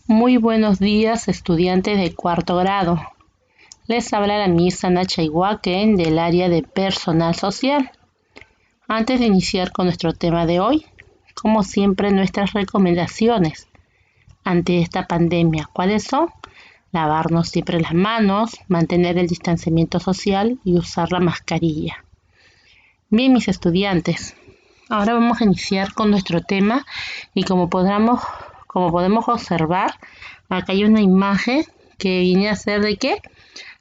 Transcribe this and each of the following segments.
Muy buenos días, estudiantes de cuarto grado. Les habla la Miss Ana Chaihuaquen del área de personal social. Antes de iniciar con nuestro tema de hoy, como siempre, nuestras recomendaciones ante esta pandemia. ¿Cuáles son? Lavarnos siempre las manos, mantener el distanciamiento social y usar la mascarilla. Bien, mis estudiantes, ahora vamos a iniciar con nuestro tema y como podemos observar, acá hay una imagen que viene a ser ¿de qué?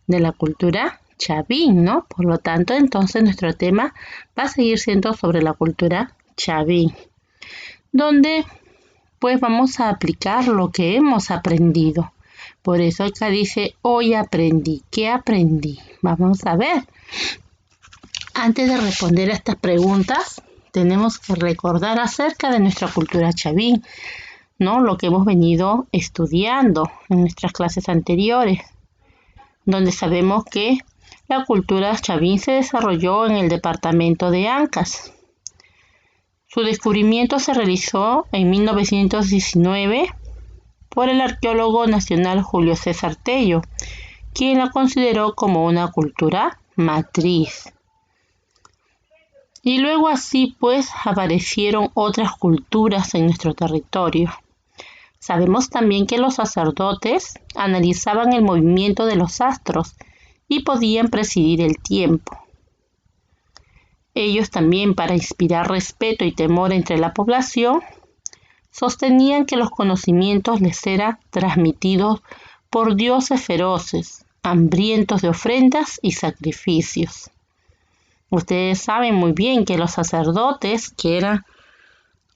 De la cultura chavín, ¿no? Por lo tanto, entonces nuestro tema va a seguir siendo sobre la cultura chavín, donde pues vamos a aplicar lo que hemos aprendido. Por eso acá dice, hoy aprendí. ¿Qué aprendí? Vamos a ver. Antes de responder a estas preguntas, tenemos que recordar acerca de nuestra cultura chavín, ¿no? Lo que hemos venido estudiando en nuestras clases anteriores, donde sabemos que la cultura chavín se desarrolló en el departamento de Ancash. Su descubrimiento se realizó en 1919 por el arqueólogo nacional Julio César Tello, quien la consideró como una cultura matriz. Y luego así pues aparecieron otras culturas en nuestro territorio. Sabemos también que los sacerdotes analizaban el movimiento de los astros y podían presidir el tiempo. Ellos también, para inspirar respeto y temor entre la población, sostenían que los conocimientos les eran transmitidos por dioses feroces, hambrientos de ofrendas y sacrificios. Ustedes saben muy bien que los sacerdotes, que eran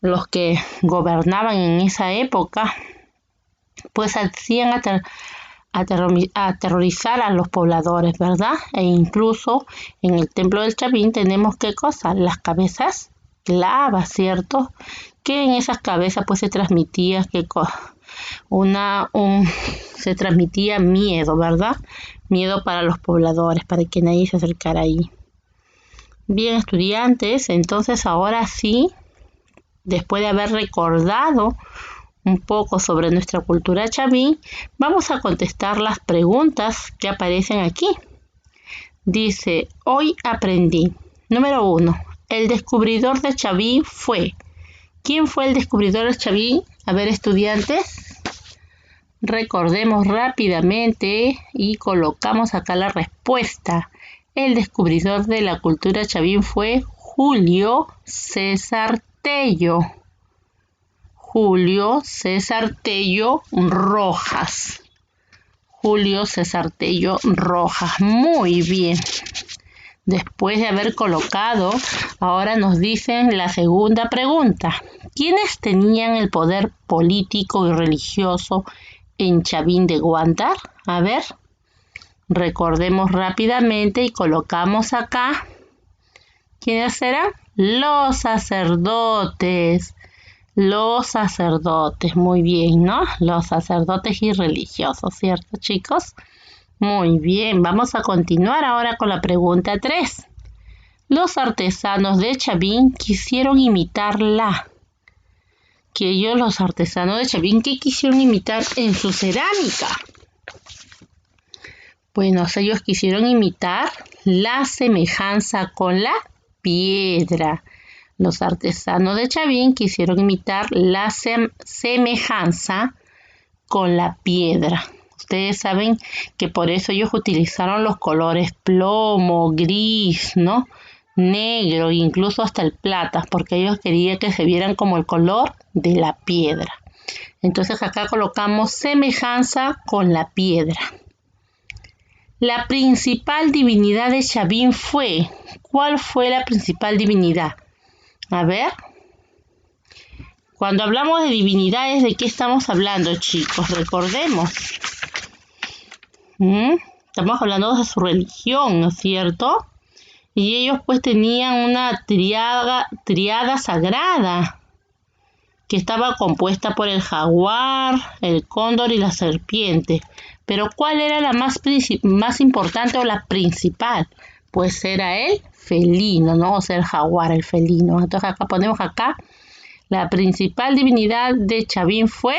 los que gobernaban en esa época, pues hacían aterrorizar a los pobladores, ¿verdad? E incluso en el templo del Chavín tenemos ¿qué cosa? Las cabezas clavas, ¿cierto? Que en esas cabezas pues se transmitía se transmitía miedo, ¿verdad? Miedo para los pobladores, para que nadie se acercara ahí. Bien, estudiantes, entonces ahora sí, después de haber recordado un poco sobre nuestra cultura chavín, vamos a contestar las preguntas que aparecen aquí. Dice, hoy aprendí. Número 1. El descubridor de Chavín fue. ¿Quién fue el descubridor de Chavín? A ver, estudiantes, recordemos rápidamente y colocamos acá la respuesta. El descubridor de la cultura chavín fue Julio César Tello. Julio César Tello Rojas. Julio César Tello Rojas. Muy bien. Después de haber colocado, ahora nos dicen la segunda pregunta. ¿Quiénes tenían el poder político y religioso en Chavín de Guantar? A ver, recordemos rápidamente y colocamos acá. ¿Quiénes eran? Los sacerdotes. Los sacerdotes, muy bien, ¿no? Los sacerdotes y religiosos, ¿cierto, chicos? Muy bien, vamos a continuar ahora con la pregunta 3. Los artesanos de Chavín quisieron imitarla. Los artesanos de Chavín, ¿qué quisieron imitar en su cerámica? Bueno, ellos quisieron imitar la semejanza con la piedra. Los artesanos de Chavín quisieron imitar la semejanza con la piedra. Ustedes saben que por eso ellos utilizaron los colores plomo, gris, ¿no? Negro, incluso hasta el plata, porque ellos querían que se vieran como el color de la piedra. Entonces acá colocamos semejanza con la piedra. La principal divinidad de Chavín fue. ¿Cuál fue la principal divinidad? A ver. Cuando hablamos de divinidades, ¿de qué estamos hablando, chicos? Recordemos. Estamos hablando de su religión, ¿no es cierto? Y ellos pues tenían una triada sagrada que estaba compuesta por el jaguar, el cóndor y la serpiente. Pero ¿cuál era la más importante o la principal? Pues era el felino, ¿no? O sea, el jaguar, el felino. Entonces acá ponemos acá, la principal divinidad de Chavín fue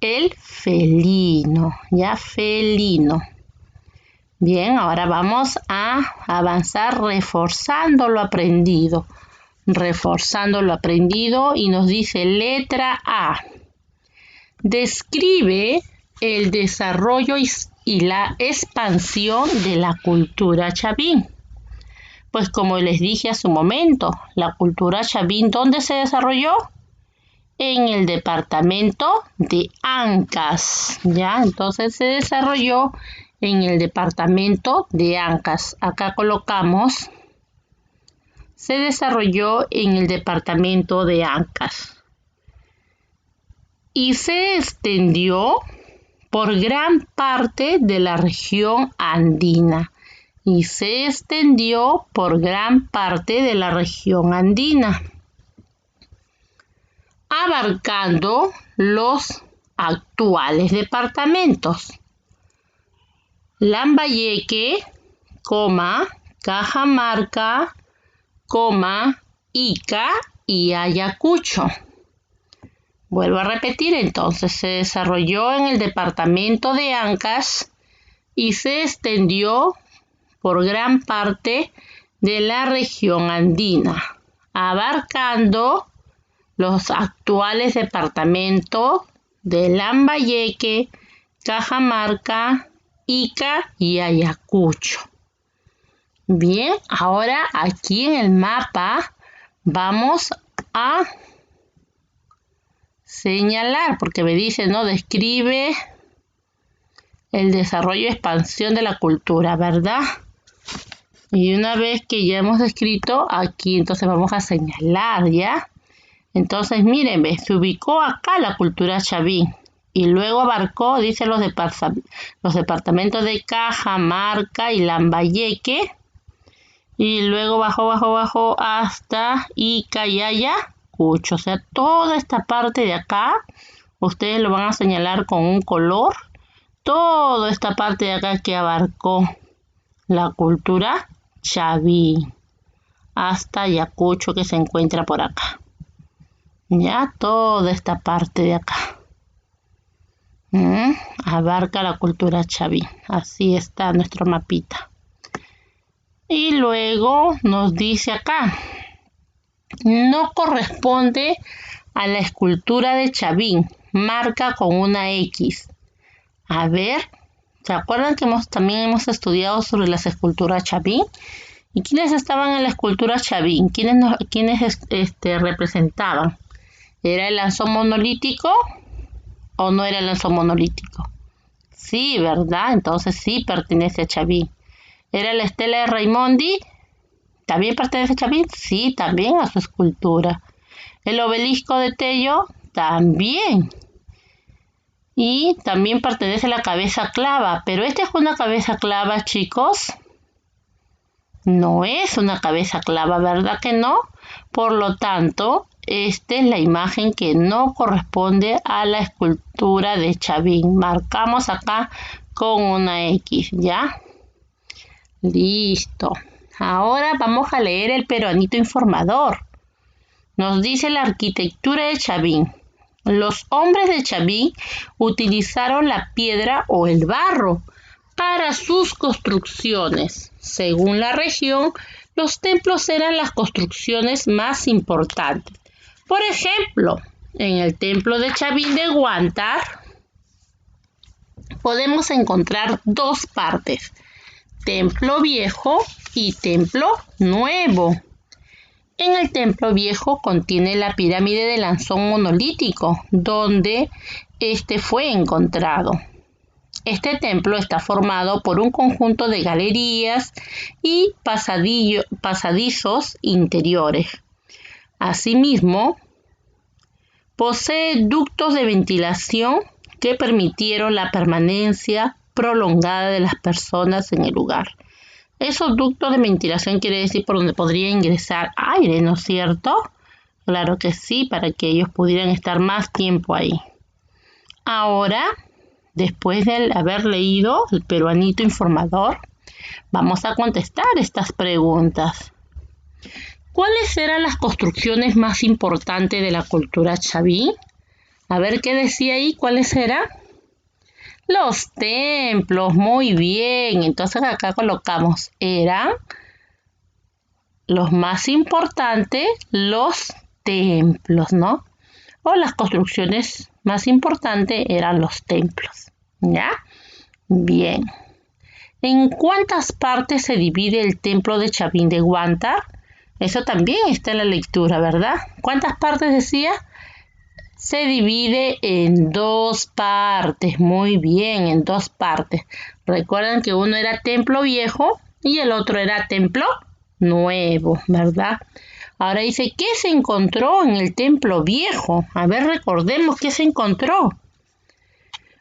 el felino, ya felino. Bien, ahora vamos a avanzar reforzando lo aprendido. Reforzando lo aprendido y nos dice letra A. Describe el desarrollo y la expansión de la cultura chavín. Pues como les dije hace un momento, la cultura chavín, ¿dónde se desarrolló? En el departamento de Ancash, ¿ya? Entonces se desarrolló en el departamento de Ancash. Acá colocamos, se desarrolló en el departamento de Ancash. Y se extendió por gran parte de la región andina. Y se extendió por gran parte de la región andina, abarcando los actuales departamentos Lambayeque, Cajamarca, Ica y Ayacucho. Vuelvo a repetir, entonces se desarrolló en el departamento de Ancash y se extendió por gran parte de la región andina, abarcando los actuales departamentos de Lambayeque, Cajamarca, Ica y Ayacucho. Bien, ahora aquí en el mapa vamos a señalar, porque me dice, ¿no? Describe el desarrollo y expansión de la cultura, ¿verdad? Y una vez que ya hemos descrito aquí, entonces vamos a señalar, ¿ya? Entonces, miren, se ubicó acá la cultura chavín y luego abarcó, dice, los departamentos de Cajamarca y Lambayeque y luego bajó hasta Ica y Ayacucho. O sea, toda esta parte de acá, ustedes lo van a señalar con un color. Toda esta parte de acá que abarcó la cultura chavín hasta Ayacucho, que se encuentra por acá. Ya, toda esta parte de acá abarca la cultura chavín. Así está nuestro mapita. Y luego nos dice acá, no corresponde a la escultura de Chavín, marca con una X. A ver, ¿se acuerdan que también hemos estudiado sobre las esculturas Chavín? ¿Y quiénes estaban en la escultura Chavín? ¿Quiénes representaban? ¿Era el lanzón monolítico o no era el lanzón monolítico? Sí, ¿verdad? Entonces sí pertenece a Chavín. ¿Era la estela de Raimondi? ¿También pertenece a Chavín? Sí, también a su escultura. ¿El obelisco de Tello? También. Y también pertenece a la cabeza clava. Pero esta es una cabeza clava, chicos. No es una cabeza clava, ¿verdad que no? Por lo tanto, esta es la imagen que no corresponde a la escultura de Chavín. Marcamos acá con una X, ¿ya? Listo. Ahora vamos a leer el peruanito informador. Nos dice la arquitectura de Chavín. Los hombres de Chavín utilizaron la piedra o el barro para sus construcciones. Según la región, los templos eran las construcciones más importantes. Por ejemplo, en el templo de Chavín de Huántar podemos encontrar dos partes: templo viejo y templo nuevo. En el templo viejo contiene la pirámide de lanzón monolítico, donde este fue encontrado. Este templo está formado por un conjunto de galerías y pasadizos interiores. Asimismo, posee ductos de ventilación que permitieron la permanencia prolongada de las personas en el lugar. Esos ductos de ventilación quiere decir por donde podría ingresar aire, ¿no es cierto? Claro que sí, para que ellos pudieran estar más tiempo ahí. Ahora, después de haber leído el peruanito informador, vamos a contestar estas preguntas. ¿Cuáles eran las construcciones más importantes de la cultura chavín? A ver qué decía ahí, ¿cuáles eran? Los templos, muy bien. Entonces acá colocamos, eran los más importantes, los templos, ¿no? O las construcciones más importantes eran los templos, ¿ya? Bien. ¿En cuántas partes se divide el templo de Chavín de Huántar? Eso también está en la lectura, ¿verdad? ¿Cuántas partes decía? Se divide en 2 partes. Muy bien, en 2 partes. Recuerden que uno era templo viejo y el otro era templo nuevo, ¿verdad? Ahora dice, ¿qué se encontró en el templo viejo? A ver, recordemos qué se encontró.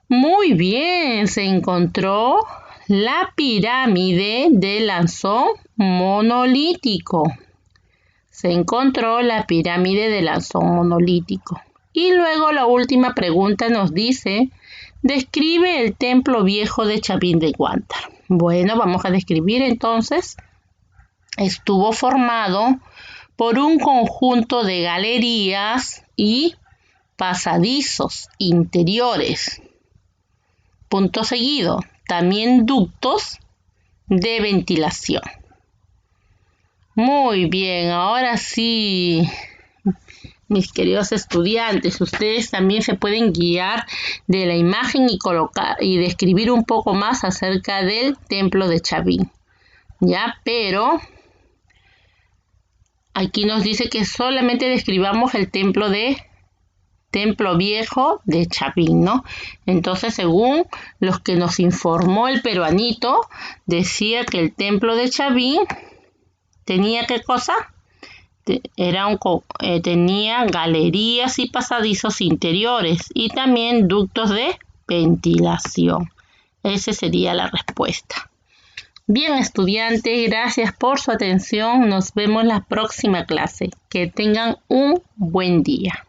Muy bien, se encontró la pirámide de Lanzón monolítico. Se encontró la pirámide de Lanzón monolítico. Y luego la última pregunta nos dice, describe el templo viejo de Chavín de Huántar. Bueno, vamos a describir entonces. Estuvo formado por un conjunto de galerías y pasadizos interiores. Punto seguido, también ductos de ventilación. Muy bien, ahora sí, mis queridos estudiantes, ustedes también se pueden guiar de la imagen y colocar y describir un poco más acerca del templo de Chavín. Ya, pero aquí nos dice que solamente describamos el templo viejo de Chavín, ¿no? Entonces, según los que nos informó el peruanito, decía que el templo de Chavín tenía ¿qué cosa? Tenía galerías y pasadizos interiores y también ductos de ventilación. Esa sería la respuesta. Bien, estudiantes, gracias por su atención. Nos vemos en la próxima clase. Que tengan un buen día.